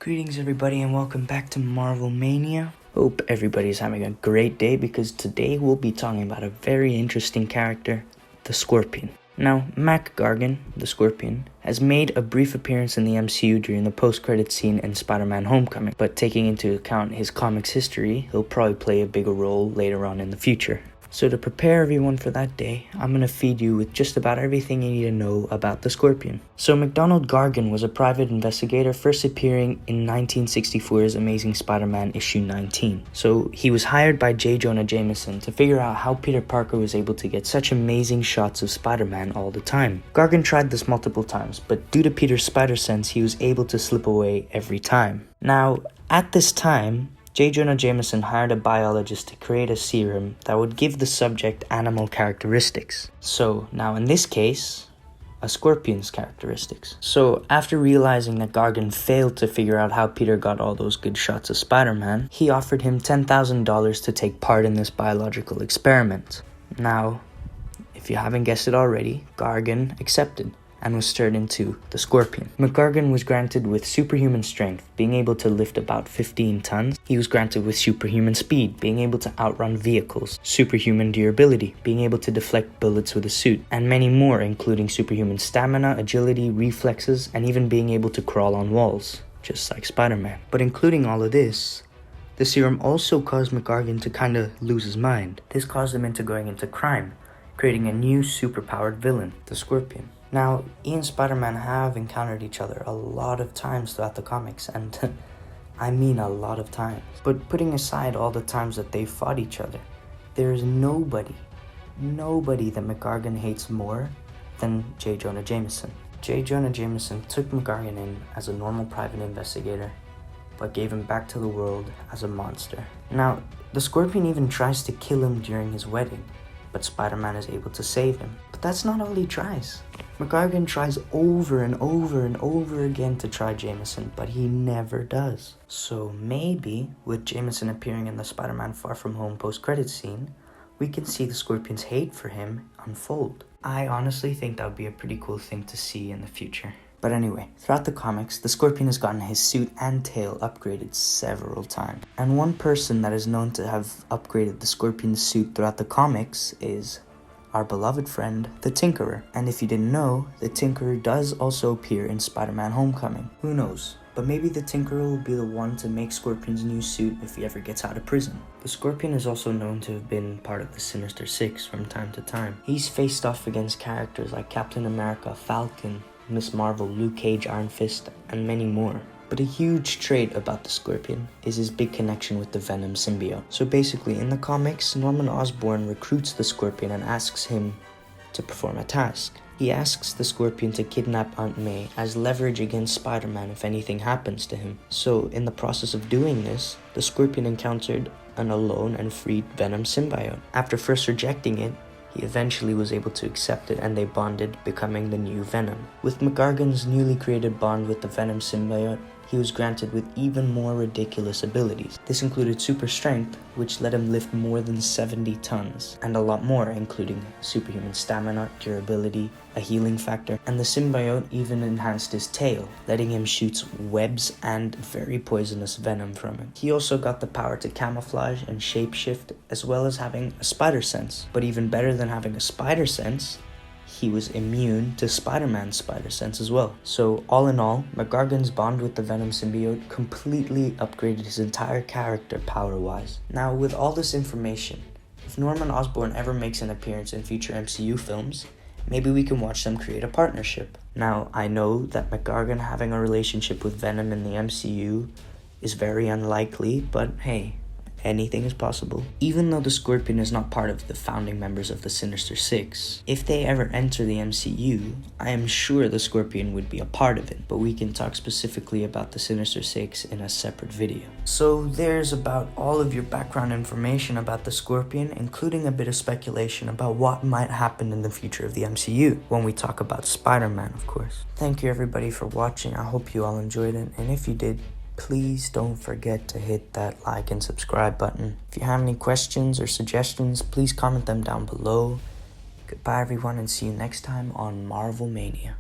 Greetings everybody and welcome back to Marvel Mania. Hope everybody's having a great day because today we'll be talking about a very interesting character, the Scorpion. Now, Mac Gargan, the Scorpion, has made a brief appearance in the MCU during the post-credits scene in Spider-Man Homecoming, but taking into account his comics history, he'll probably play a bigger role later on in the future. So to prepare everyone for that day, I'm going to feed you with just about everything you need to know about the Scorpion. So McDonald Gargan was a private investigator first appearing in 1964's Amazing Spider-Man issue 19. So he was hired by J. Jonah Jameson to figure out how Peter Parker was able to get such amazing shots of Spider-Man all the time. Gargan tried this multiple times, but due to Peter's spider sense, he was able to slip away every time. Now, at this time, J. Jonah Jameson hired a biologist to create a serum that would give the subject animal characteristics. So, now in this case, a scorpion's characteristics. So, after realizing that Gargan failed to figure out how Peter got all those good shots of Spider-Man, he offered him $10,000 to take part in this biological experiment. Now, if you haven't guessed it already, Gargan accepted and was turned into the Scorpion. McGargan was granted with superhuman strength, being able to lift about 15 tons. He was granted with superhuman speed, being able to outrun vehicles, superhuman durability, being able to deflect bullets with a suit, and many more, including superhuman stamina, agility, reflexes, and even being able to crawl on walls, just like Spider-Man. But including all of this, the serum also caused McGargan to kinda lose his mind. This caused him into going into crime, creating a new superpowered villain, the Scorpion. Now, Ian and Spider-Man have encountered each other a lot of times throughout the comics, and I mean a lot of times. But putting aside all the times that they fought each other, there is nobody that McGargan hates more than J. Jonah Jameson. J. Jonah Jameson took McGargan in as a normal private investigator, but gave him back to the world as a monster. Now, the Scorpion even tries to kill him during his wedding, but Spider-Man is able to save him. But that's not all he tries. McGargan tries over and over and over again to try Jameson, but he never does. So maybe, with Jameson appearing in the Spider-Man Far From Home post-credits scene, we can see the Scorpion's hate for him unfold. I honestly think that would be a pretty cool thing to see in the future. But anyway, throughout the comics, the Scorpion has gotten his suit and tail upgraded several times. And one person that is known to have upgraded the Scorpion's suit throughout the comics is our beloved friend, the Tinkerer. And if you didn't know, the Tinkerer does also appear in Spider-Man Homecoming. Who knows? But maybe the Tinkerer will be the one to make Scorpion's new suit if he ever gets out of prison. The Scorpion is also known to have been part of the Sinister Six from time to time. He's faced off against characters like Captain America, Falcon, Miss Marvel, Luke Cage, Iron Fist, and many more. But a huge trait about the Scorpion is his big connection with the Venom symbiote. So basically, in the comics, Norman Osborn recruits the Scorpion and asks him to perform a task. He asks the Scorpion to kidnap Aunt May as leverage against Spider-Man if anything happens to him. So in the process of doing this, the Scorpion encountered an alone and freed Venom symbiote. After first rejecting it, he eventually was able to accept it and they bonded, becoming the new Venom. With McGargan's newly created bond with the Venom symbiote, he was granted with even more ridiculous abilities. This included super strength, which let him lift more than 70 tons, and a lot more, including superhuman stamina, durability, a healing factor, and the symbiote even enhanced his tail, letting him shoot webs and very poisonous venom from it. He also got the power to camouflage and shapeshift, as well as having a spider sense. But even better than having a spider sense, he was immune to Spider-Man's spider sense as well. So all in all, McGargan's bond with the Venom symbiote completely upgraded his entire character power-wise. Now with all this information, if Norman Osborn ever makes an appearance in future MCU films, maybe we can watch them create a partnership. Now I know that McGargan having a relationship with Venom in the MCU is very unlikely, but hey, anything is possible. Even though the Scorpion is not part of the founding members of the Sinister Six, if they ever enter the MCU, I am sure the Scorpion would be a part of it, but we can talk specifically about the Sinister Six in a separate video. So there's about all of your background information about the Scorpion, including a bit of speculation about what might happen in the future of the MCU, when we talk about Spider-Man, of course. Thank you everybody for watching. I hope you all enjoyed it, and if you did, please don't forget to hit that like and subscribe button. If you have any questions or suggestions, please comment them down below. Goodbye everyone, and see you next time on Marvel Mania.